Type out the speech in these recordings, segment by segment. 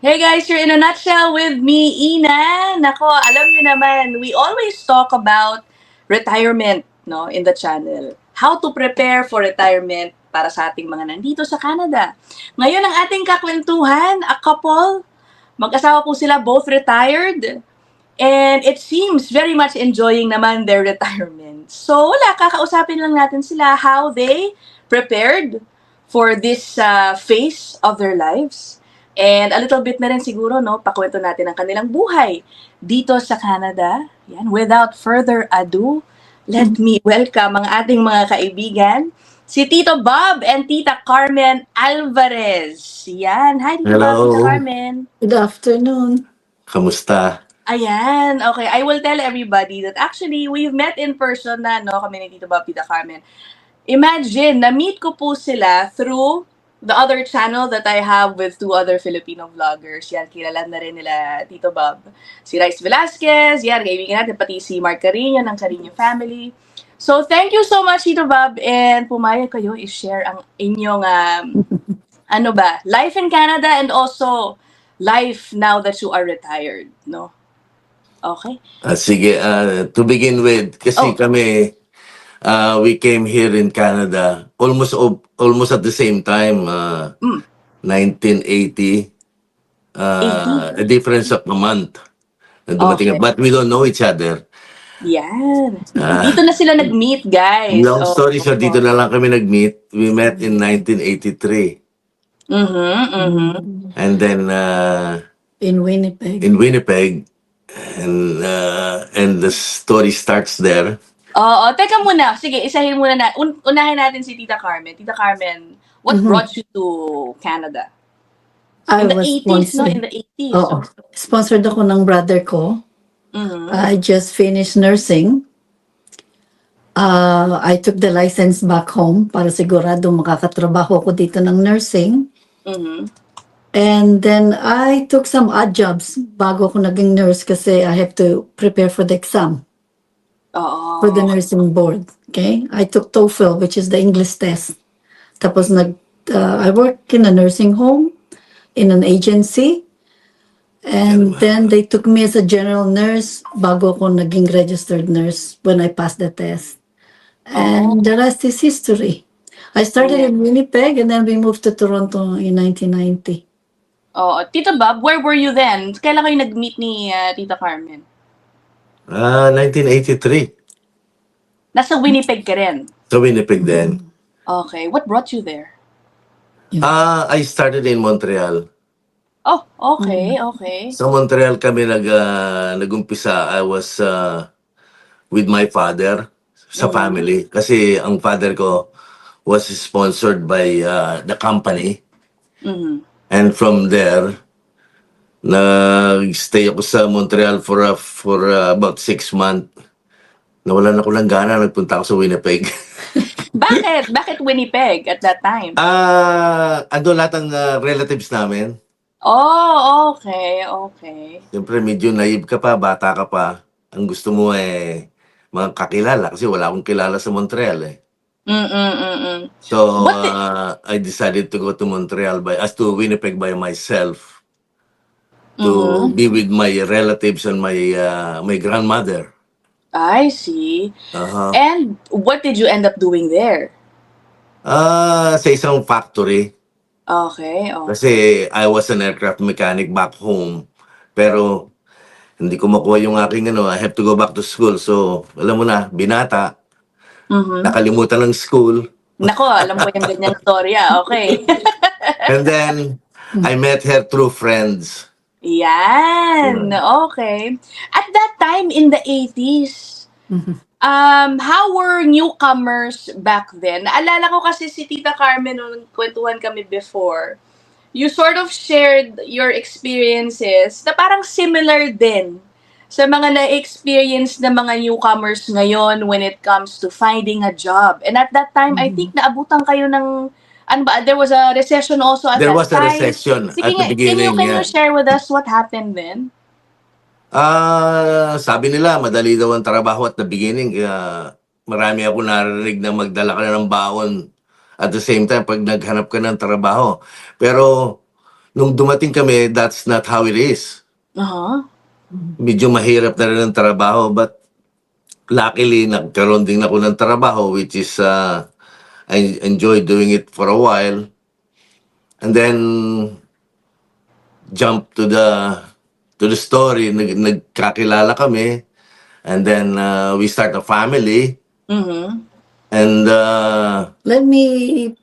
Hey guys, you're in a nutshell with me, Ina. Nako, alam niyo naman, we always talk about retirement, no, in the channel. How to prepare for retirement para sa ating mga nandito sa Canada. Ngayon ang ating kakwentuhan, a couple, mag-asawa po sila, both retired. And it seems very much enjoying naman their retirement. So wala, kakausapin lang natin sila how they prepared for this phase of their lives. And a little bit na rin siguro, no, pakwento natin ang kanilang buhay dito sa Canada. Yan, without further ado, let me welcome ang ating mga kaibigan, si Tito Bob and Tita Carmen Alvarez. Yan, hi Tito Bob, Tita Hello, Carmen. Good afternoon. kamusta? Ayan, okay. I will tell everybody that actually, we've met in person na, no, kami ni Tito Bob, Tita Carmen. Imagine, na-meet ko po sila through the other channel that I have with two other Filipino vloggers. Yan, kilala na rin nila Tito Bob. Si Rice Velasquez, yan, kaibigan natin, pati si Mark Carino ng Carino Family. So, thank you so much, Tito Bob, and pumayag kayo i-share ang inyong, life in Canada and also life now that you are retired, no? Okay. Sige, to begin with, kasi Oh. kami, we came here in Canada almost at the same time, 1980, a difference of a month. Na dumating, Okay. but we don't know each other. Yan. Ah. Dito na sila nag-meet, guys. Long story short, dito na lang kami nag-meet. We met in 1983. And then In Winnipeg. in Winnipeg, and the story starts there. Oo, teka muna. Sige, isahin muna na. Unahin natin si Tita Carmen. Tita Carmen, what brought you to Canada? I In the was 80s, no? sponsored. In the 80s. Oo. Sponsored ako ng brother ko. Mhm. I just finished nursing. I took the license back home para sigurado makakatrabaho ko dito ng nursing. Mhm. And then I took some odd jobs bago ako naging nurse kasi I have to prepare for the exam Oo. for the nursing board. Okay? I took TOEFL, which is the English test. Tapos I worked in a nursing home, in an agency. And then they took me as a general nurse bago ako naging registered nurse when I passed the test. And the rest is history. I started in Winnipeg and then we moved to Toronto in 1990. Oo. Tita Bob, where were you then? Kailan kayo nag-meet ni Tita Carmen? 1983. Nasa Winnipeg ka rin. So Winnipeg then. Okay. What brought you there? I started in Montreal. Oh, okay, okay. Sa Montreal kami nagumpisa. I was with my father sa family. Kasi ang father ko was sponsored by the company. Mhm. And from there, nag-stay ako sa Montreal for about 6 months. Nawalan ako ng gana, nagpunta ako sa Winnipeg. Bakit? Bakit Winnipeg at that time? Ando lahat ng relatives namin. Oh, okay, okay. Siyempre, medyo naive ka pa, bata ka pa. Ang gusto mo mga kakilala kasi wala akong kilala sa Montreal eh. So, What I decided to go to Montreal to Winnipeg by myself to be with my relatives and my grandmother. I see. Uh-huh. And what did you end up doing there? Sa isang factory. Okay, okay. Kasi I was an aircraft mechanic back home. Pero hindi ko makuha yung aking I have to go back to school. So, alam mo na, binata, nakalimutan ng school. Nako, alam ko yung ganyang storya. Okay. And then, I met her through friends. Yan. Okay. At that time in the 80s, how were newcomers back then? Naalala ko kasi si Tita Carmen nung kwentuhan kami before. You sort of shared your experiences na parang similar din sa mga na-experience ng mga newcomers ngayon when it comes to finding a job. And at that time, I think naabutan kayo ng there was a recession also at There that was a time. recession Sige at the nga, beginning. can you share with us what happened then? Sabi nila, madali daw ang trabaho at the beginning. Marami ako narinig na magdala ka na ng baon at the same time pag naghanap ka ng trabaho. Pero nung dumating kami, that's not how it is. Uh-huh. Medyo mahirap na rin ang trabaho, but luckily, nagkaroon din ako ng trabaho, which is, I enjoyed doing it for a while. And then, jump to the story, nagkakilala kami. And then, we start a family. Mm-hmm. And, Let me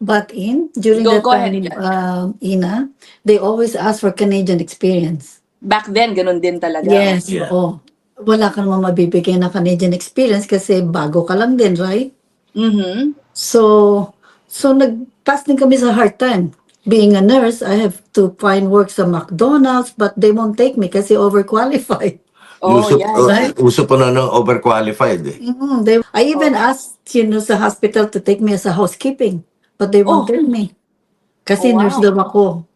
butt in. During Go- that go ahead, time, Ina, they always ask for Canadian experience. Back then, ganun din talaga. Yes, Yeah. oo. Wala ka naman mabibigay na Canadian experience kasi bago ka lang din, right? Mm-hmm. So nag-pass din kami sa hard time. Being a nurse, I have to find work sa McDonald's, but they won't take me kasi overqualified. Oh, uso, yeah. right. uso pa na ng overqualified eh. I even asked, sa hospital to take me as a housekeeping, but they won't Oh. take me. Kasi Oh, wow. nurse daw ako.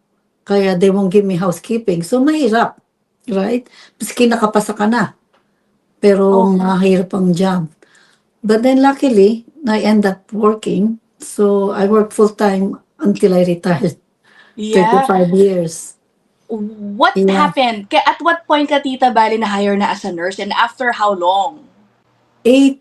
Kaya they won't give me housekeeping. So mahirap, right? Maski nakapasa ka na. Pero Oh. mahirap ang job. But then luckily, I end up working. So I worked full-time until I retired. Yeah. 35 years. What Yeah. happened? At what point ka, Tita Bali, na-hire na as a nurse and after how long? I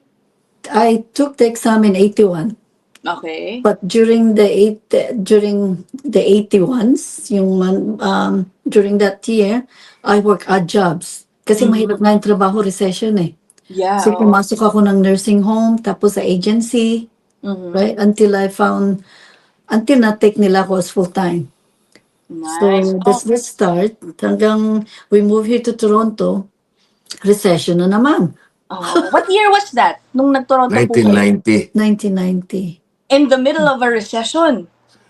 took the exam in 81. Okay. But during the 81s, during that year, I work odd jobs. Kasi mahirap nga yung trabaho, recession eh. Yeah. So pumasok ako ng nursing home, tapos sa agency, Mhm. right? Until na-take nila ako as full-time. Nice. So that's the start. Hanggang we moved here to Toronto, recession na naman, Oh. What year was that? Nung nag-Toronto po kayo? 1990. 1990. In the middle of a recession.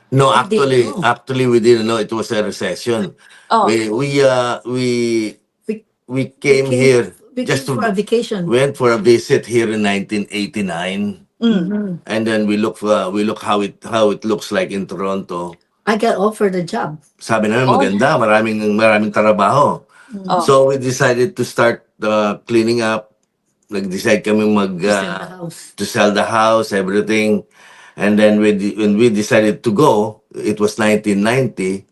No, Hindi, actually, we didn't know it was a recession. Oh. We came here We just came for a vacation. went for a visit here in 1989, Mm. and then we look how it looks like in Toronto. I got offered a job. Sabi namin Oh. maganda, maraming trabaho. Oh. So we decided to start cleaning up. Nag-decide kami To sell the house. to sell the house, everything. And then when we decided to go, it was 1990.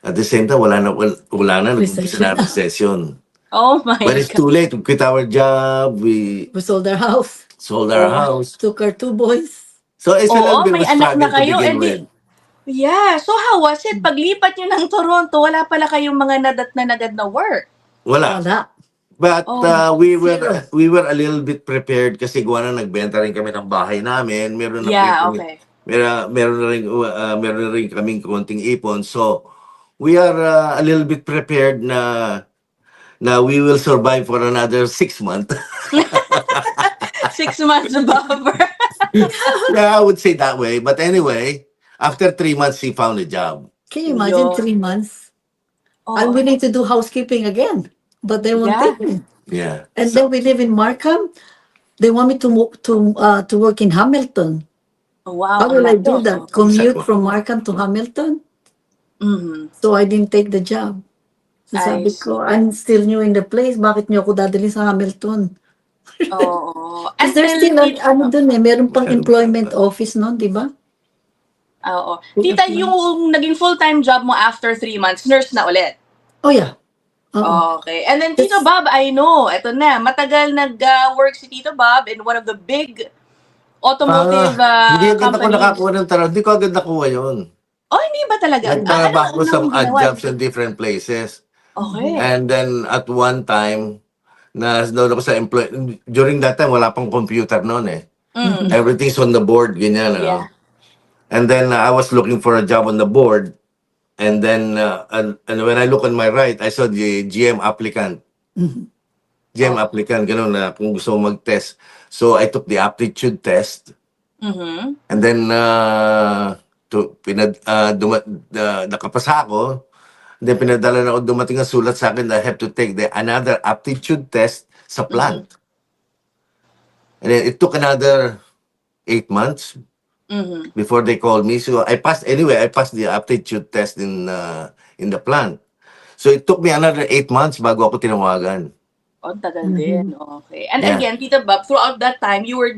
At the same time, wala na nag-umpisa na recession. Oh my But it's God. too late. We quit our job. We We sold our house. sold our Oh. house. Took our 2 boys. So it's a Oo, little bit of may a anak na struggle to kayo, begin eh, di- with. Yeah. So how was it? Paglipat nyo ng Toronto, wala pala kayong mga nadat na work. Wala. Wala. But Oh, we zero. were a little bit prepared kasi gawa na nagbenta rin kami ng bahay namin. Meron na Yeah, rin kami- okay. meron na rin kaming konting ipon. So we are a little bit prepared na we will survive for another 6 months. 6 months buffer. Yeah, I would say that way. But anyway, after 3 months, he found a job. Can you imagine Yo. 3 months? Oh. I'm willing to do housekeeping again, but they won't Yeah. take me. Yeah. And then we live in Markham. They want me to move to work in Hamilton. Wow. How will I do ano? that? Commute Exactly. from Markham to Hamilton? Mhm. So I didn't take the job. So I sabi ko, I'm still new in the place. Bakit niyo ako dadali sa Hamilton? Oo. Is there still dun meron pang Masyadong employment bata. office nun, di ba? Oo. Tita, yung naging full-time job mo after 3 months, nurse na ulit. Oh yeah. Oo. Okay. And then Tito Bob, I know, eto na, matagal nag-work si Tito Bob in one of the big automotive Hindi agad ako companies. nakakuha ng trabaho. Hindi ko agad nakuha yun. Oh, hindi ba talaga? Nagtrabaho ko Ano sa ang odd ginawa? jobs in different places. Okay. And then at one time, doon ako sa during that time, wala pang computer noon eh. Mm. Everything's on the board, ganyan. Yeah. And then I was looking for a job on the board. And then, and when I look on my right, I saw the GM applicant. GM applicant, gano'n na kung gusto mo mag-test. So I took the aptitude test. Mhm. And then, nakapasa ako. Then pinadala na ako, dumating ang sulat sa akin that I have to take another aptitude test sa plant. And then it took another 8 months Mhm. before they called me. So I passed the aptitude test in the plant. So it took me another 8 months bago ako tinawagan. Oh, tagal din. Okay. And Yeah. again, Tita Bob, throughout that time, you were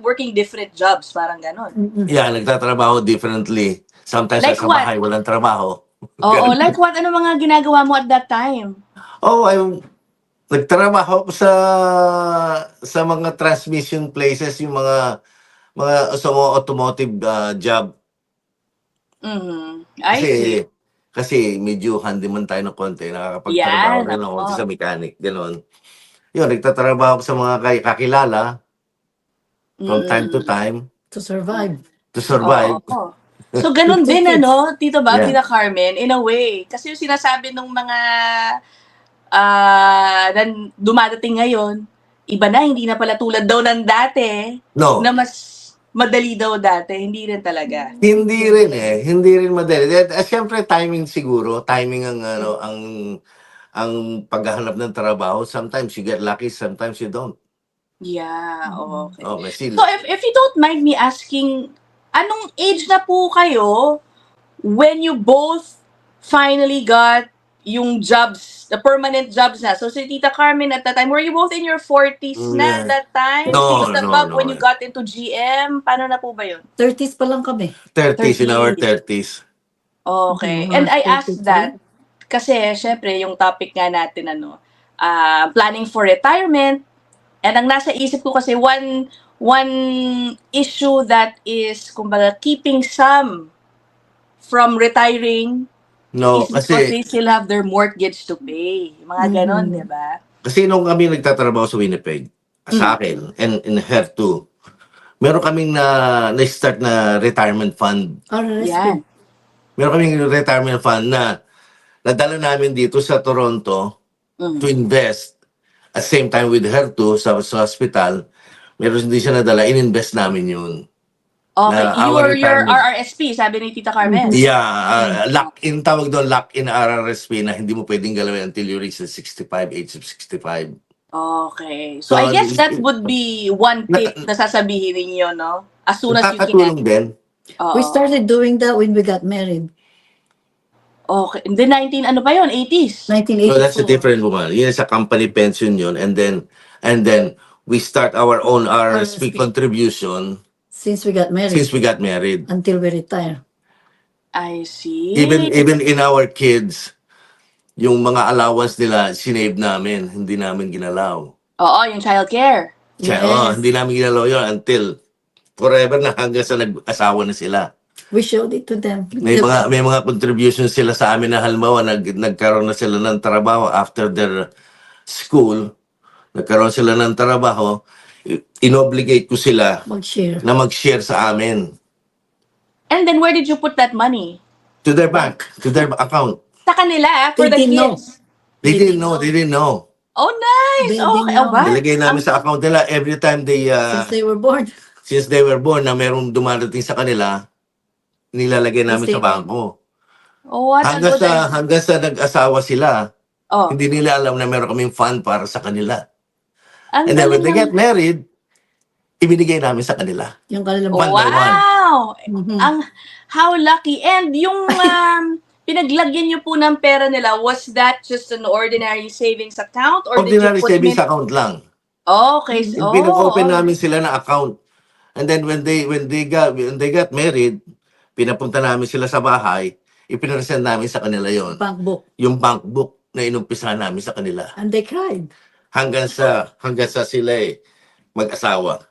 working different jobs, parang ganon. Yeah, nagtatrabaho differently. Sometimes Like sa what? bahay, walang trabaho. Oo, like what? Ano mga ginagawa mo at that time? Oh, nagtrabaho ako sa mga transmission places, yung mga sa mga automotive job. Mhm. I Kasi see. kasi medyo handyman tayo ng konti, nakakapagtrabaho Yan, rin ng konti ako. sa mechanic, gano'n. Yun, nagtatrabaho ako sa mga kakilala from time to Mm. time To survive. to Oo. survive. So, ganun With two din, kids. ano, Tito Bob, Yeah. Tita Carmen, in a way. Kasi yung sinasabi nung mga dumadating ngayon, iba na, hindi na pala tulad daw ng dati, No, na mas madali daw dati. Hindi rin talaga. hindi rin eh. Hindi rin madali. Siyempre timing siguro. Timing ang ano, ang paghahanap ng trabaho. Sometimes you get lucky, sometimes you don't. Yeah, okay. Okay, So, if you don't mind me asking, anong age na po kayo when you both finally got yung jobs, the permanent jobs na? So, si Tita Carmen at that time, were you both in your 40s na at Yeah. that time? No, Tita no, Bob, no. when you got into GM, paano na po ba yun? 30s pa lang kami. 30s, in our 30s. 30s. Okay. Mga And I asked 33. that kasi, syempre, yung topic nga natin, planning for retirement. And ang nasa isip ko kasi, one issue that is, kumbaga, keeping some from retiring No, is because kasi they still have their mortgage to pay. Mga ganon, Mhm. di ba? kasi nung kami nagtatrabaho sa Winnipeg, sa akin, and in her too, meron kaming na-start na retirement fund. RRSP. Yan. Meron kaming retirement fund na nadala namin dito sa Toronto to Mm. invest. At same time with her too, sa hospital, meron din siya nadala, in-invest namin yun. Okay. Na our Your retirement. RRSP, sabi ni Tita Carmen. Yeah, lock-in tawag doon, lock-in RRSP na hindi mo pwedeng galawin until you reach the 65, age of 65. Okay. So, So, I guess that would be one tip na sasabihin ninyo, no? As soon as you can. nakakatulong din. Oo. We started doing that when we got married. Okay. And then 19, ano pa yun? 80s? 1984. So that's a different one. Yun sa company pension yun, and then we start our own RRSP RRSP. contribution Since we got married. since we got married. Until we retire. I see. Even in our kids, yung mga allowance nila, sinave namin, hindi namin ginalaw. Oo, yung childcare. Yes. Hindi namin ginalaw yun until forever na hanggang sa nag-asawa na sila. We showed it to them. May mga contributions sila sa amin na halimbawa nagkaroon na sila ng trabaho after their school, nagkaroon sila ng trabaho, inobligate ko sila Mag-share. na mag-share sa amin And then where did you put that money? to their bank, to their account. Sa kanila, for They the didn't know. kids. They didn't know. Oh, nice! They Okay. didn't Oh, ba? Nilagay namin sa account nila every time Since they were born. since they were born na merong dumarating sa kanila, nilalagay namin sa bangko. Oh, what a good idea. Hanggang sa nag-asawa sila, Oh, hindi nila alam na meron kaming fund para sa kanila. ang And then when galing they naman. get married, ibinigay namin sa kanila. Yung kanilang One by one. Wow! Mhm. How lucky. And yung pinaglagyan niyo po ng pera nila, was that just an ordinary savings account? Or Ordinary did you put savings min- account lang. Okay. Yung pinag-open namin sila na account. And then when they got married, pinapunta namin sila sa bahay, ipinresent namin sa kanila yon. bank book. Yung bank book na inumpisahan namin sa kanila. And they cried. Hanggang sa sila mag-asawa.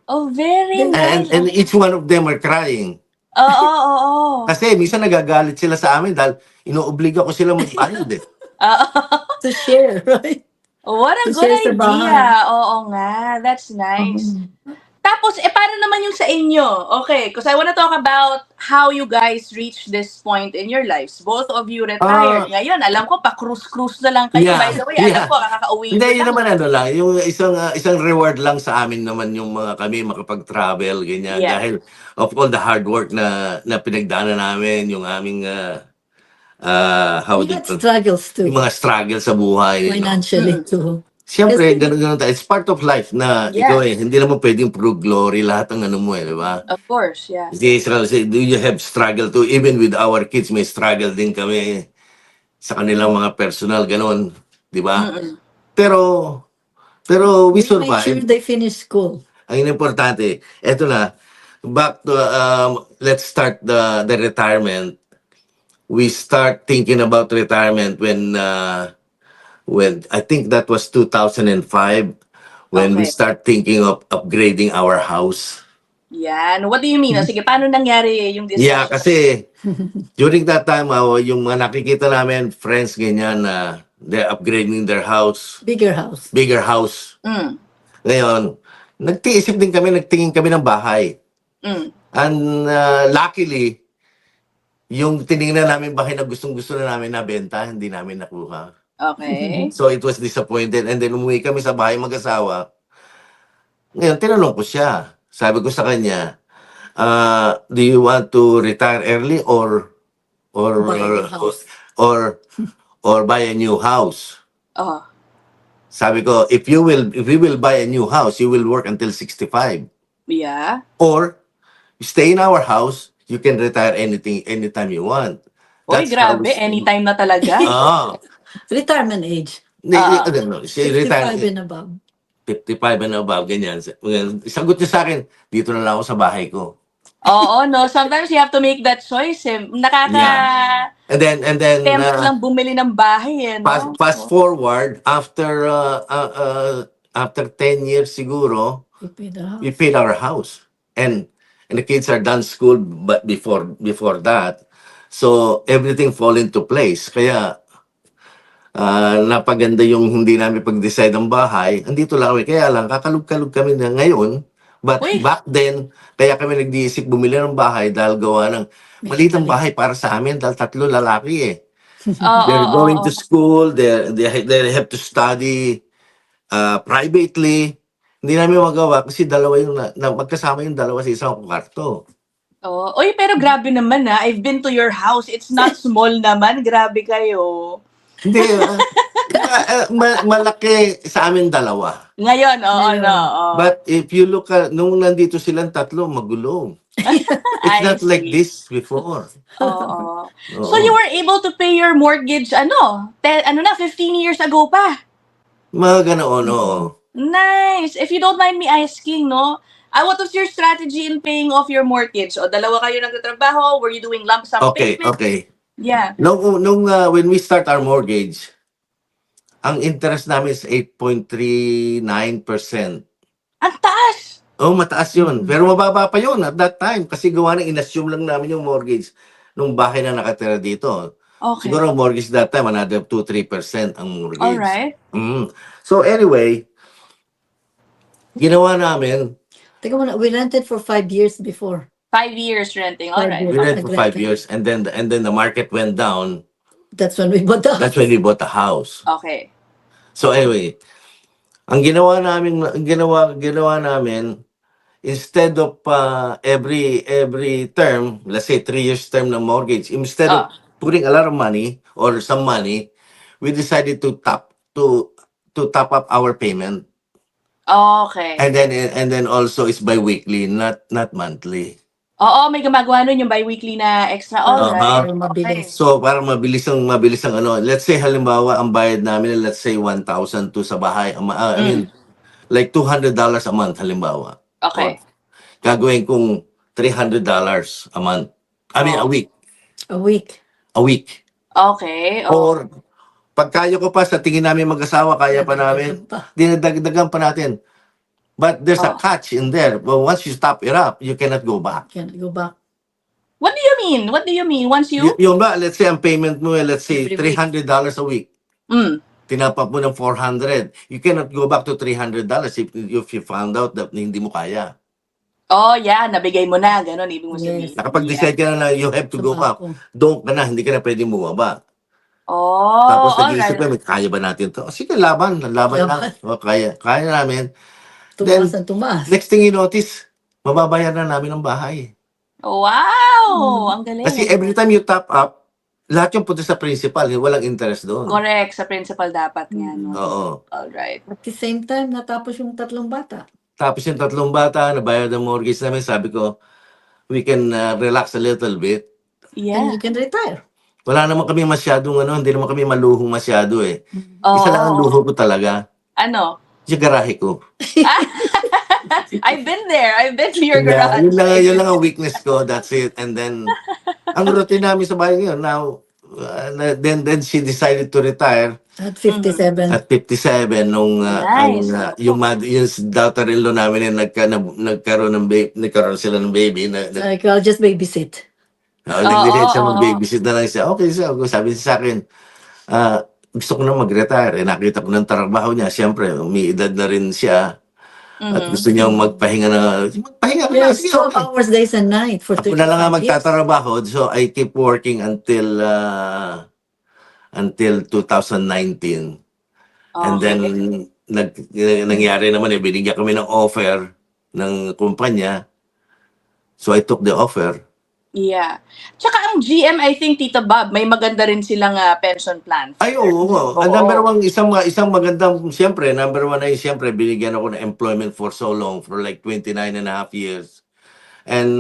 Oh, very nice. And each one of them are crying. Oo. Kasi minsan nagagalit sila sa amin dahil inuobliga ko sila magbayad eh. To share, right? What a To good share sa idea. bahay. Oo nga. That's nice. Mhm. Tapos, paano naman yung sa inyo? Okay, because I want to talk about how you guys reached this point in your lives. Both of you retired. Ngayon, alam ko, pa-cruise-cruise na lang kayo. Yeah, By the way, alam yeah. ko, kakauwi Hindi, nyo yun lang. naman lang. Yung isang reward lang sa amin naman yung mga kami makapag-travel, ganyan. Yeah. Dahil of all the hard work na pinagdaanan namin, yung aming, how We do got struggles too. yung mga struggle sa buhay. No? Financially too. Siyempre, Kasi- ganun tayo. It's part of life na Yeah. ikaw hindi naman pwedeng puro glory lahat ng ano mo di ba? Of course, yeah. Si Israel, do you have struggle too? Even with our kids, may struggle din kami sa kanilang mga personal, ganun. Di ba? Pero we We made sure survive. they finish school. Ang importante, eto na, back to, let's start the retirement. we start thinking about retirement when I think that was 2005 when we Okay. start thinking of upgrading our house. Yan. What do you mean? O, sige, paano nangyari yung Yeah, discussion? kasi during that time, yung mga nakikita namin, friends, ganyan, na they're upgrading their house, Bigger house. bigger house. Mm. Ngayon, nagtingin kami ng bahay. Mm. And luckily, yung tiningnan namin bahay na gustong-gusto na namin nabenta, hindi namin nakuha. Okay. So it was disappointed. And then umuwi kami sa bahay mag-asawa. Ngayon, tinanong ko siya. Sabi ko sa kanya, do you want to retire early or Buy a new house. or buy a new house? Oh. Sabi ko, if you will buy a new house, you will work until 65. Yeah. Or stay in our house, you can retire anytime you want. Uy, how grabe. we- Anytime na talaga. Ah. Retirement age. Ano, she 65 retired and above. 55 and above, ganyan. Sagot niya sa akin, dito na lang ako sa bahay ko. Oo, no. Sometimes you have to make that choice. Eh. And then Tempt lang bumili ng bahay, eh, no? fast forward after 10 years siguro, You pay the house. we paid our house. And the kids are done school but before that. So everything fall into place. Kaya napaganda yung hindi namin pag-decide ng bahay. Andito lang kami. Kaya lang, kakalug-kalug kami na ngayon. But Uy. back then, kaya kami nag-iisip bumili ng bahay dahil gawa ng maliit ang bahay para sa amin dahil 3 lalaki eh. Oo, They're oo, going oo. to school, they have to study privately. Hindi namin magawa kasi dalawa yung magkasama yung dalawa sa isang kwarto. Oh. Uy, pero grabe naman ha. I've been to your house. It's not small naman. Grabe kayo. Hindi, malaki sa amin dalawa. Ngayon, oo, Ngayon. no. Oo. But if you look at, nung nandito silang 3, magulo. It's I not like see. this before. Oo. Oo. So you were able to pay your mortgage, 15 years ago pa. Mga ganoon, oo. Nice. If you don't mind me asking, no, what was your strategy in paying off your mortgage? O dalawa kayo nagtatrabaho? Were you doing lump sum Okay, payment? okay. Yeah. Nung when we start our mortgage, ang interest namin is 8.39%. Ang taas. Oh, mataas yun. Pero mababa pa yun at that time kasi gawa ng in-assume lang namin yung mortgage nung bahay na nakatira dito. Okay. Siguro ang mortgage that time, another 2-3% ang mortgage. Alright. So anyway, ginawa namin, Teka muna, we rented for 5 years before. 5 years renting. Alright. we rent for 5 Nag-rent. years and then the market went down. That's when we bought the house. That's when we bought the house. Okay. So anyway, ang ginawa namin instead of every term, let's say 3 years term ng mortgage, instead of putting a lot of money or some money, we decided to top up our payment. Okay. And then also it's bi-weekly, not monthly. Oo, may gumagawa nun yung bi-weekly na extra. Alright. Para mabilis. So para mabilis ang ano, let's say halimbawa ang bayad namin let's say 1,000 to sa bahay. I mean like $200 a month halimbawa. Okay. Gagawin kong $300 a month. I mean a week. A week. A week. Okay. Or pag kaya ko pa sa tingin namin mag-asawa, kaya pa namin, dinadagdagan pa natin. But there's a catch in there. But once you stop it up, you cannot go back. Can't go back. What do you mean? What do you mean? Once you... Yung ba, let's say ang payment mo, let's say Every week. $300 a week. Mm. Tinapap mo ng 400. You cannot go back to $300 if you found out that hindi mo kaya. Oh, yeah. Nabigay mo na. Ganon, ibig mo sabihin. Yes. Nakapag-decide ka na you have to go back. Doon ka na, hindi ka na pwede bumaba. Oh, Tapos nag-iisip alright. ka, kaya ba natin to? Sige, laban lang. O, kaya namin. Tumaas and tumaas. Next thing you notice, mababayaran na namin ang bahay. Wow! Ang galing. Kasi every time you top up, lahat yung punta sa principal, walang interest doon. Correct. Sa principal dapat nga, no? Oo. Alright. At the same time, natapos yung 3 bata. Tapos yung 3 bata, nabayad ang mortgage namin, sabi ko, we can relax a little bit. And Yeah. you can retire. Wala naman kami masyadong hindi naman kami maluhong masyado eh. Oh, Isa lang ang luho ko talaga, ano? yung garahe ko. I've been there. I've been to your Yeah, garage. yun lang ang weakness ko, that's it. And then, Ang routine namin sa bahay ngayon, now, then she decided to retire At 57. at 57 nung Nice. yung daughter-in-law namin yung nagkaroon sila ng baby Like, I'll just babysit. nag-decide siya Oo. mag-babysit na lang siya. Okay, so sabi niya sa akin, gusto ko na mag-retire. Nakita ko ng trabaho niya. Siyempre, umiidad na rin siya. At gusto niya magpahinga ka na. Yes, Sige, 12 okay. hours days and night for Ako na lang nga 35 years. magtatrabaho. So, I keep working until 2019. And then, nangyari naman binigyan kami ng offer ng kumpanya. So, I took the offer. Yeah. Tsaka ang GM, I think, Tita Bob, may maganda rin silang pension plan. Ay, oo. Ang number one, isang magandang, siyempre, number one ay siyempre, binigyan ako ng employment for so long, for like 29 and a half years. And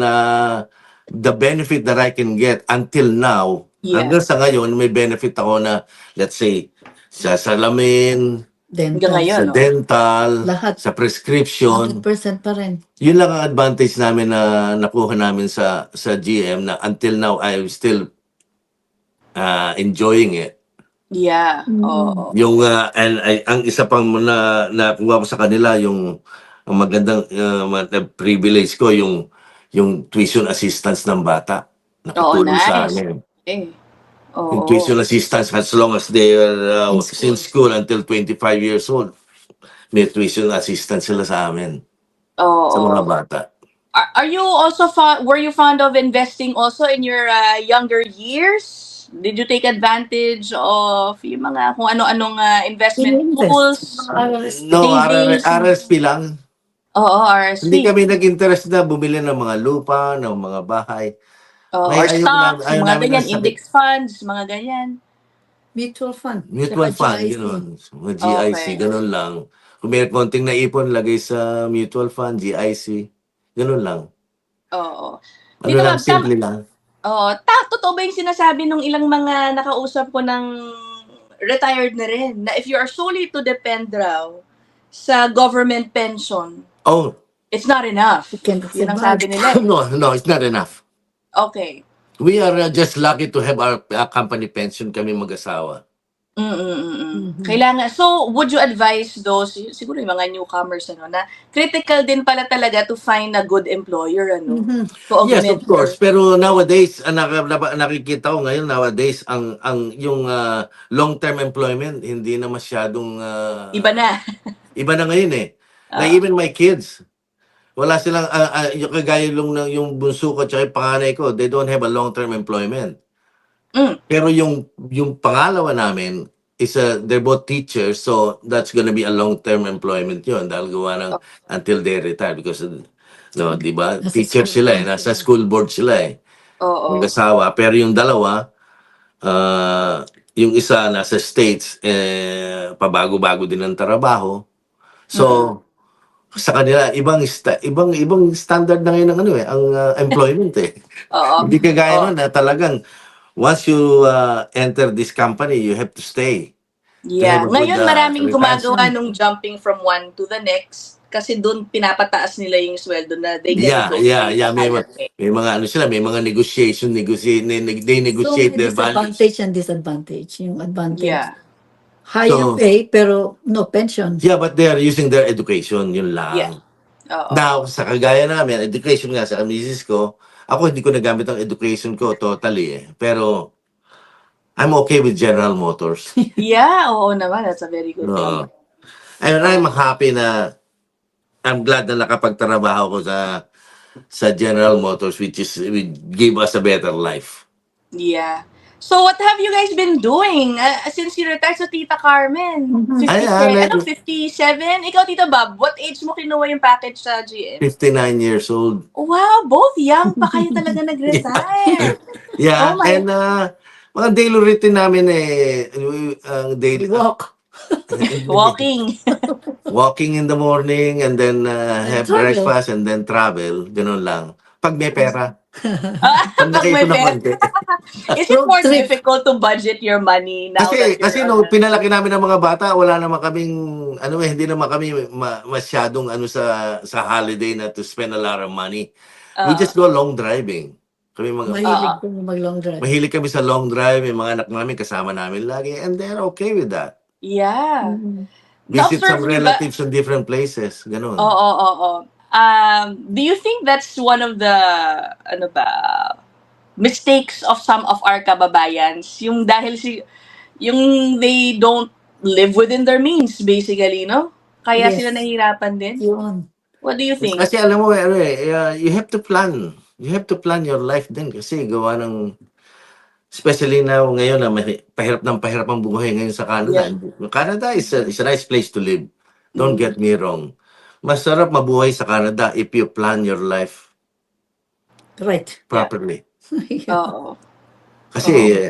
the benefit that I can get until now, hanggang sa ngayon, may benefit ako na, let's say, sa salamin, Dental. Ngayon, sa dental, Lahat. sa prescription. 100% pa rin. Yun lang ang advantage namin na nakuha namin sa GM na until now, I'm still enjoying it. Yeah. Oo. Yung ang isa pang nakuha ko sa kanila yung ang magandang privilege ko yung tuition assistance ng bata. Nakatulong sa nice. amin. Oo. Yung tuition assistance as long as they are in school until 25 years old. May tuition assistance sila sa amin. Sa mga bata. Are you also were you fond of investing also in your younger years? Did you take advantage of yung mga kung ano-anong investment tools? No, savings? RSP lang. Oo, RSP. Hindi kami nag-interest na bumili ng mga lupa, ng mga bahay. Or Ayaw stocks, ayaw mga namin ganyan, ng sakit. index funds, mga ganyan. Mutual fund. Mutual Tsaka fund, GIC. gano'n. Mga GIC, Okay. gano'n lang. Kung may konting naipon, lagay sa mutual fund, GIC. Gano'n lang. Oo. Ano Dito lang, ba, simple lang. totoo ba yung sinasabi nung ilang mga nakausap ko ng retired na rin, na if you are solely to depend raw sa government pension, Oh, it's not enough. You can't Yun ang survive. sabi nila. no, it's not enough. Okay. We are just lucky to have our company pension kami mag-asawa. Kailangan, so would you advise those, siguro yung mga newcomers, na critical din pala talaga to find a good employer, to Yes, augment of course. your- Pero nowadays, nakikita ko ngayon, nowadays, yung long-term employment, hindi na masyadong... Iba na. Iba na ngayon eh. Like even my kids, wala silang, yung kagaya yung bunso ko at yung panganay ko, they don't have a long-term employment. Pero yung pangalawa namin, they're both teachers, so that's gonna be a long-term employment yun dahil gawa ng until they retire because, no, di ba? Nasa Teacher school sila board nasa sila. school board sila Oo. mag-asawa. Pero yung dalawa, yung isa nasa States, pabago-bago din ang trabaho. So, sa kanila, ibang standard na ngayon ng ang employment eh. Oo. Hindi kagaya nun na talagang once you enter this company, you have to stay. Yeah. have a good, Ngayon, maraming retention. gumagawa nung jumping from one to the next kasi doon pinapataas nila yung sweldo na they get Yeah. May mga ano sila, may mga they So, negotiate may their values. disadvantage and disadvantage. Yung advantage. Yeah. Higher So- pay, pero no pension. Yeah, but they are using their education, yun lang. Yeah. Oo. Now, sa kagaya namin, education nga sa misis ko, ako hindi ko nagamit ang education ko totally eh. Pero, I'm okay with General Motors. Yeah, oo naman. That's a very good thing. And I'm happy I'm glad na nakapagtrabaho ko sa General Motors which give us a better life. Yeah. So, what have you guys been doing since you retired sa Tita Carmen? 57? Ikaw, Tita Bob, what age mo kinuha yung package sa GM? 59 years old. Wow, both young pa kayo talaga nag-retire. Yeah, Oh my- and mga daily routine namin ang daily Walk. walking in the morning and then have travel. breakfast and then travel, ganun lang. Pag may pera. Pag Pag may nakaipon ng pera. konti. Is it Road more trip. difficult to budget your money now that Kasi you're no, pinalaki namin ng mga bata, wala naman kaming hindi naman kami masyadong sa holiday na to spend a lot of money. We just go long driving. Kami mga Mahilig Oo. ko mag-long drive. mahilig kami sa long drive, may mga anak namin kasama namin lagi, and they're okay with that. Yeah. Mhm. Visit some Na-observe niyo ba? relatives in different places, ganun. Oo, oo. Do you think that's one of the, ano ba, mistakes of some of our kababayans? Yung dahil yung they don't live within their means, basically, no? Kaya sila Yes. nahihirapan din? Yun. What do you think? Kasi alam mo, you have to plan. You have to plan your life din kasi gawa ng, especially now ngayon na pahirap ang buhay ngayon sa Canada. Yeah. Canada is a nice place to live. Don't get me wrong. Masarap mabuhay sa Canada if you plan your life Right. properly. Oo. Kasi,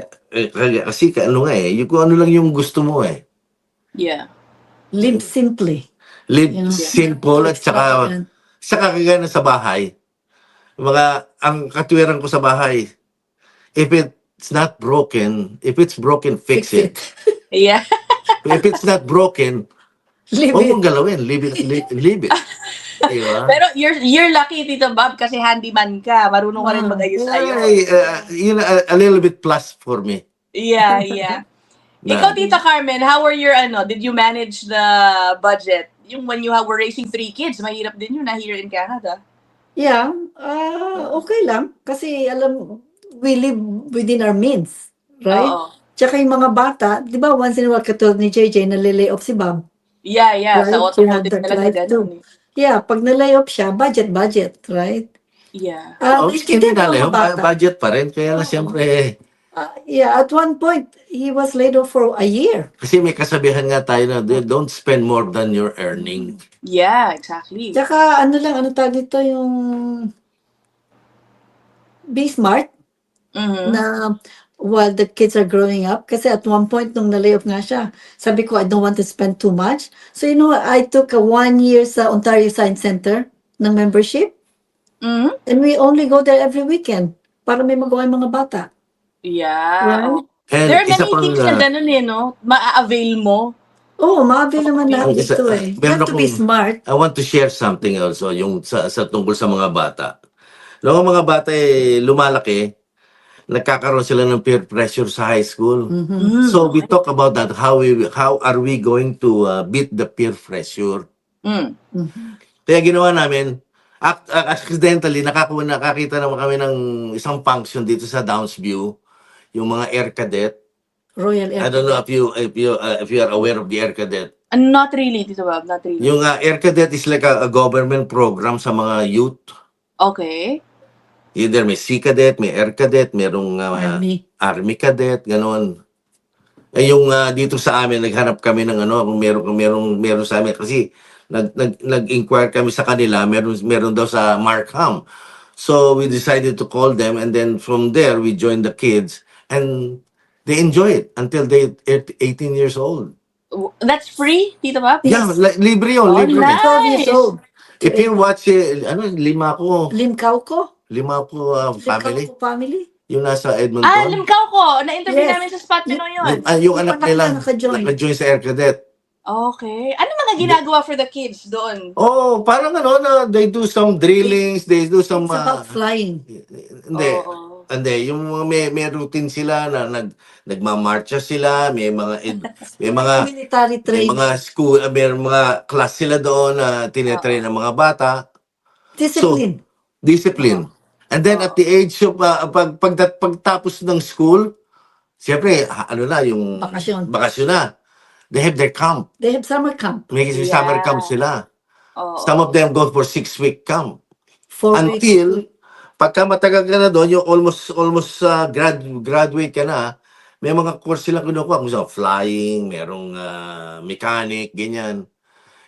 ano nga yung kung ano lang yung gusto mo eh. Yeah. Live simply. Live You know? simple at Extravagant. saka kagaya na sa bahay. Ang katwiran ko sa bahay, if it's not broken, if it's broken, fix it. Yeah. If it's not broken, Live huwag it. mong galawin. Leave it. Diba? Pero you're lucky, Tito Bob, kasi handyman ka. Marunong ka rin mag-ayos-ayos. A little bit plus for me. Yeah, yeah. Na- Ikaw, Tita Carmen, how were your, did you manage the budget? Yung when you were raising 3 kids, mahirap din yun na here in Canada. Yeah. Okay lang. Kasi we live within our means. Right? Oo. Tsaka yung mga bata, di ba once in a while, katulad ni JJ, nalilay off si Bob. Yeah, yeah. Right? Sa You have automotive that talaga life too. ganun. Yeah, pag nalay off siya, budget, right? Yeah. Hindi Naiintindihan na ng mga bata. budget pa rin. Kaya lang Oo. siyempre, Yeah, at one point, he was laid off for a year. kasi may kasabihan nga tayo na don't spend more than you're earning. Yeah, exactly. Tsaka ano tawag dito yung be smart Mhm. na while the kids are growing up. Kasi at one point, nung na-layoff nga siya, sabi ko, I don't want to spend too much. So, I took a 1 year sa Ontario Science Center ng membership. Mhm. And we only go there every weekend para may magawa yung mga bata. Yeah. Right? Oh. And There are isa many pang, things na ganun no? Ma-avail mo. Oo, ma-avail naman lahat Ang isa- dito eh. You meron have to be akong- smart. I want to share something also, yung sa tungkol sa mga bata. Noong ang mga bata lumalaki, nagkakaroon sila ng peer pressure sa high school. Mhm. So we talk about that, how are we going to beat the peer pressure? Mm. Mhm. Kaya ginawa namin, accidentally, nakakita naman kami ng isang function dito sa Downsview, yung mga air cadet. Royal Air I don't know if you are aware of the air cadet. Not really, Tito Bob. Not really. Yung air cadet is like a government program sa mga youth. Okay. Either may Sea Cadet, may Air Cadet, merong Army Cadet, ganon. Yung dito sa amin, naghanap kami ng kung meron sa amin. Kasi nag-inquire kami sa kanila, meron daw sa Markham. So we decided to call them, and then from there, we joined the kids. And they enjoy it until they 18 years old. That's free, Tito Bob? Yeah, libre yun, Oh, libre. nice. 12 years old. If you watch, lima ko family. Limcauco family. Yung nasa Edmonton. Limcaw ko. Na-interview Yes. namin sa spot nyo yun. Yung anak nila, naka-join. naka-join sa Air Cadet. Okay. Ano mga ginagawa for the kids doon? Oh, parang they do some drillings, they do some... It's about flying. Hindi. Oo. Hindi, yung mga may routine sila na nagmamarcha sila, may mga Military may training. mga school, may mga class sila doon na tinetrain ng mga bata. Discipline. Discipline. And then at the age of pagtapos ng school, siyempre yung bakasyon na. They have their camp. They have summer camp. May summer camp sila. Oo. Some of them go for 6-week camp. 4 Until, weeks. pagka matagal ka na doon, yung almost graduate ka na, may mga course silang kinukuha. Kung sa flying, merong mechanic, ganyan.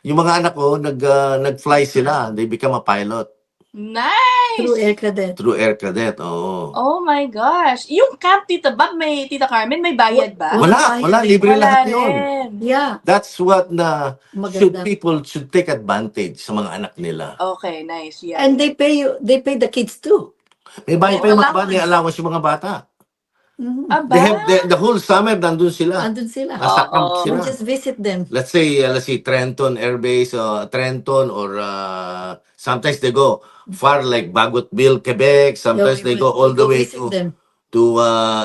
Yung mga anak ko, nag-fly sila. They become a pilot Nice! Through Air Cadet. through Air Cadet. Oo. Oh my gosh. Yung camp, Tita Bob, Tita Carmen, may bayad ba? Wala. Libre Wala lahat yun. rin. Yeah. That's what Maganda. people should take advantage sa mga anak nila. Okay, nice. Yeah. And they pay the kids too. May bayad pa yung mga bata, allowance. may allowance yung mga bata. Aba. They have the whole summer nandun sila. Andun sila. Nasa camp Oo. We sila. just visit them. Let's say Trenton Air Base, Trenton, or sometimes they go far like Bagotville, Quebec. Sometimes they go all we the way visit to them.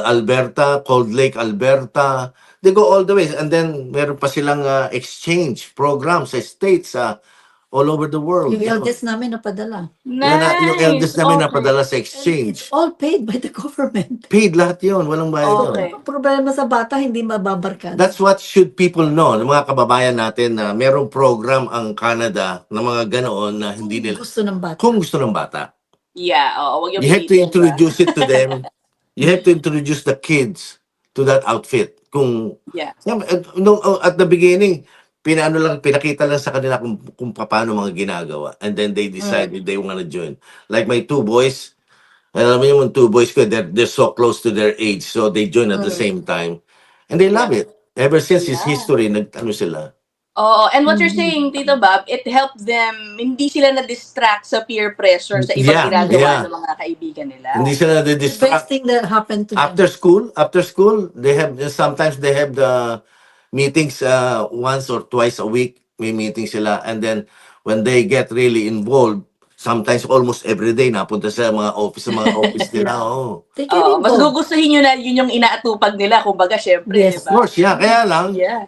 Alberta, Cold Lake, Alberta. They go all the way. And then meron pa silang exchange program sa states all over the world. Yung eldest namin napadala. Yung eldest Nice. namin Okay. napadala sa And it's exchange. all paid by the government. Paid lahat yun. Walang bayad yun. Okay. Ang problema sa bata, hindi mababarkada. That's what should people know, ng mga kababayan natin na merong program ang Canada na mga ganoon na hindi nila Gusto ng bata. kung gusto ng bata. Yeah, oo. Wag yung You have to pilitin, introduce it to them. You have to introduce the kids to that outfit. Kung Yeah. at the beginning, pinakita lang sa kanila kung paano mga ginagawa. And then they decide if they want to join. Like my two boys, alam mo yung two boys ko, they're so close to their age, so they join at the same time. And they love it. Ever since his Yeah. history, sila. Oo. And what you're saying, Tito Bob, it helped them, hindi sila na-distract sa peer pressure sa ibang Yeah, ginagawa yeah. ng mga kaibigan nila. Hindi sila The best nadidistract. thing that happened to them. After school, sometimes they have the meetings once or twice a week. May meeting sila. And then, when they get really involved, sometimes almost every day, napunta sa mga office nila. Oh. They get Oo. Mas involved. gugustuhin nyo na yun yung inaatupag nila. Kumbaga, syempre, Yes. di Of ba? course, yeah. Kaya lang, Yeah.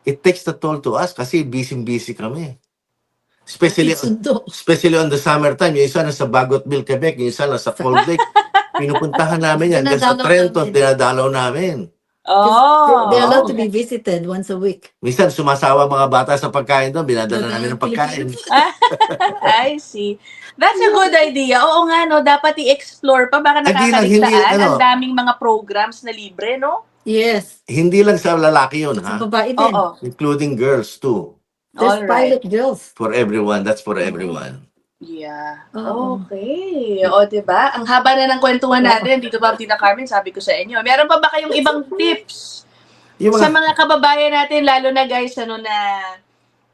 it takes the toll to us kasi busy kami. Especially Sundo. on the summertime, yung isa nasa Bagotville, Quebec, yung isa nasa Cold Lake. Pinupuntahan namin yan. Hanggang sa Dinadalaw Trenton, namin. dinadalaw namin. Oh. They're allowed to be visited once a week. Minsan, sumasawa mga bata sa pagkain doon, binadala namin ng pagkain. I see. That's a good idea. Oo nga, no? Dapat i-explore pa. Baka Hindi, nakakaligtaan. ano. Ang daming mga programs na libre, no? Yes. Hindi lang sa lalaki yun, Sa ha? babae din. Oo. Including girls too. There's Alright. pilot girls. For everyone, that's for everyone. Yeah. Oo. Okay. O, diba? Ang haba na ng kwentuhan natin. Dito ba, Tita Carmen, sabi ko sa inyo. Meron pa ba kayong ibang tips Yung sa mga, mga kababayan natin, lalo na guys, ano na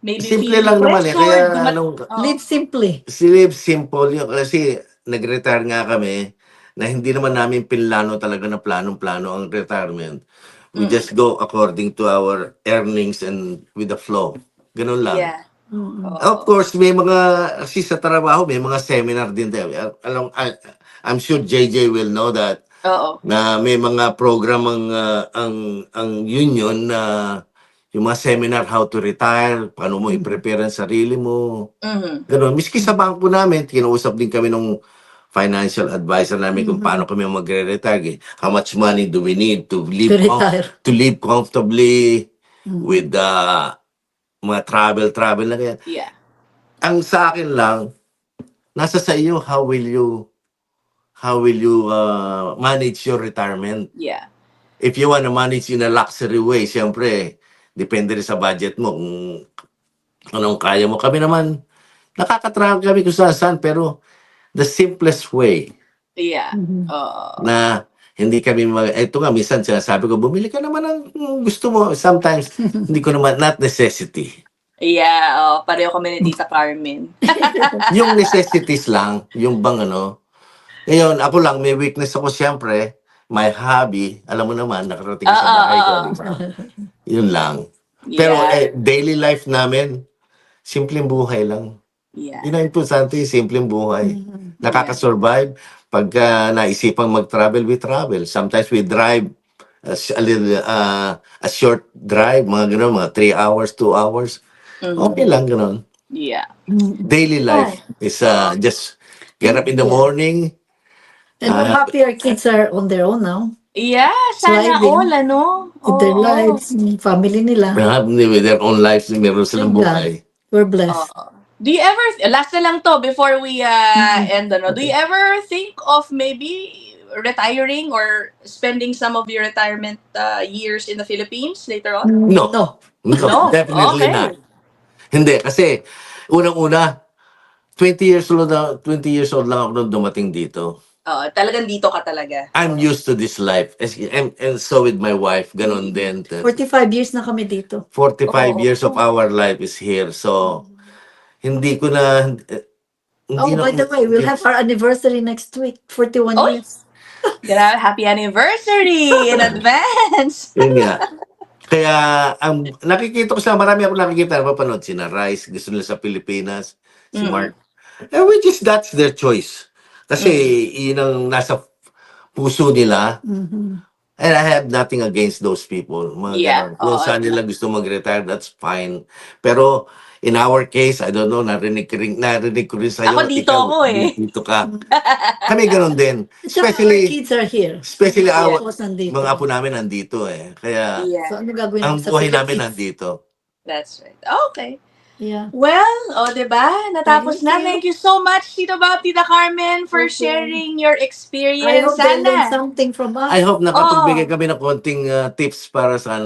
maybe simple feeling lang naman eh. pressured, Kaya, Oo. Live simply. live simple yun. Kasi, nag-retire nga kami na hindi naman namin pinlano talaga na planong-plano ang retirement. We just go according to our earnings and with the flow. Ganun lang. Yeah. Oo. Of course, may mga, kasi sa trabaho, may mga seminar din tayo. I'm sure JJ will know that Oo. na may mga program ang union na yung mga seminar how to retire, paano mo i-prepare ang sarili mo. Mhm. Ganun. Miski sa bangko namin, kinausap din kami nung financial advisor namin kung paano kami magre-retire. How much money do we need to live To retire. to live comfortably with mga travel na kaya. Yeah. Ang sa akin lang, nasa sa iyo how will you manage your retirement. Yeah. If you want to manage in a luxury way, siyempre, depende rin sa budget mo kung anong kaya mo. Kami naman, nakakatravel kami kung saan, pero the simplest way Yeah. Mhm. Oo. na hindi kami ito nga, minsan sinasabi ko, bumili ka naman ng gusto mo. Sometimes, hindi ko naman, not necessity. Yeah. Pareho kami ni Tita Carmen. Yung necessities lang, yung bang ano. Ngayon, ako lang, may weakness ako siyempre. My hobby, alam mo naman, nakarating ka sa bahay ko, di ba? Yun lang. Pero Yeah. daily life namin, simpleng buhay lang. Yeah. Yun ang importante, simpleng buhay. Nakaka-survive. Pagka naisipang mag-travel, we travel. Sometimes we drive a short drive, mga gano'n, mga 3 hours, 2 hours. Okay lang, gano'n. Yeah. Daily life is just get up in the Yeah. morning. And we're happy our kids are on their own now. Yeah, sana Thriving. all, ano? With their Oo. lives, family nila. With their own lives, meron silang Thank God. buhay. We're blessed. Do you ever, last na lang to before we end, ano, do you ever think of maybe retiring or spending some of your retirement years in the Philippines later on? No. No. No, definitely Okay. not. Hindi, kasi unang-una, 20 years old lang ako nung dumating dito. Talagang dito ka talaga. I'm used to this life. And so with my wife, ganon din. 45 years na kami dito. 45 Oo. years of our life is here. So, hindi ko na... Oh, by the way, we'll have our anniversary next week. 41 Oy! years. Grabe, happy anniversary in advance. Yun nga. Kaya, ang nakikita ko sa marami ako nakikita, napapanood, sina Rice, gusto nila sa Pilipinas, si Mm. Mark. Which is, that's their choice. Kasi, yun ang nasa puso nila. Mhm. And I have nothing against those people. Mga Yeah. ganun. Kung Oo. saan nila gusto mag-retire, that's fine. Pero, in our case, I don't know, narinig ko rin sa'yo. Ako dito ikaw, ako eh. Dito ka. Kami ganun din. Tsaka our Especially, kids are here. especially Mga our, apo nandito. mga apo namin nandito eh. Kaya, Yeah, So, ano gagawin ang mo sa buhay namin Philippines? nandito. that's right. Okay. Yeah. Well, diba? Natapos Thank na. you. Thank you so much, Tito Bob, Tita Carmen, for Okay. sharing your I experience. hope they learned Sana. something from us. I hope nakapagbigay kami ng konting tips para sa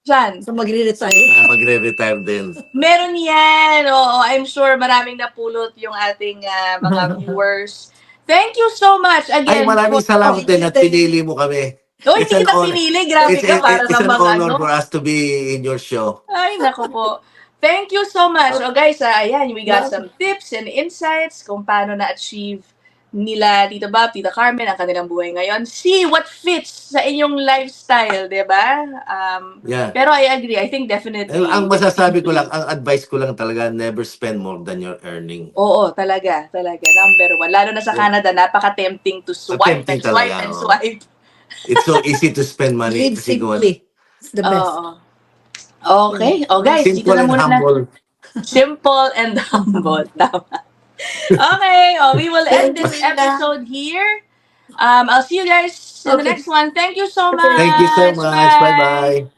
Diyan. So, magre-retire. magre-retire din. Meron yan. Oo, I'm sure maraming napulot yung ating mga viewers. Thank you so much again. Ay, maraming salamat din at pinili mo kami. Oh, It's hindi an kita honor. pinili. Grabe ka para It's an namang honor ano. for us to be in your show. Ay, nako po. Thank you so much. Oh, guys, ayan, we got some tips and insights kung paano na-achieve nila Tito Bob, Tita Carmen ang kanilang buhay ngayon. See what fits sa inyong lifestyle, di ba? Yeah. Pero I agree. I think definitely. Ang masasabi ko lang, ang advice ko lang talaga, never spend more than your earning. Oo, talaga. Number one. Lalo na sa Canada, napaka-tempting to swipe Tempting and swipe talaga, and oo. swipe. It's so easy to spend money. Live Kasi kung- simply. It's the best. Oo. Okay. Oh, guys, dito simple na and muna. humble. Simple and humble. Tama. Okay. We will end Thank this you, Ina. episode here. I'll see you guys in the Okay. next one. Thank you so much. Thank you so much. Bye-bye.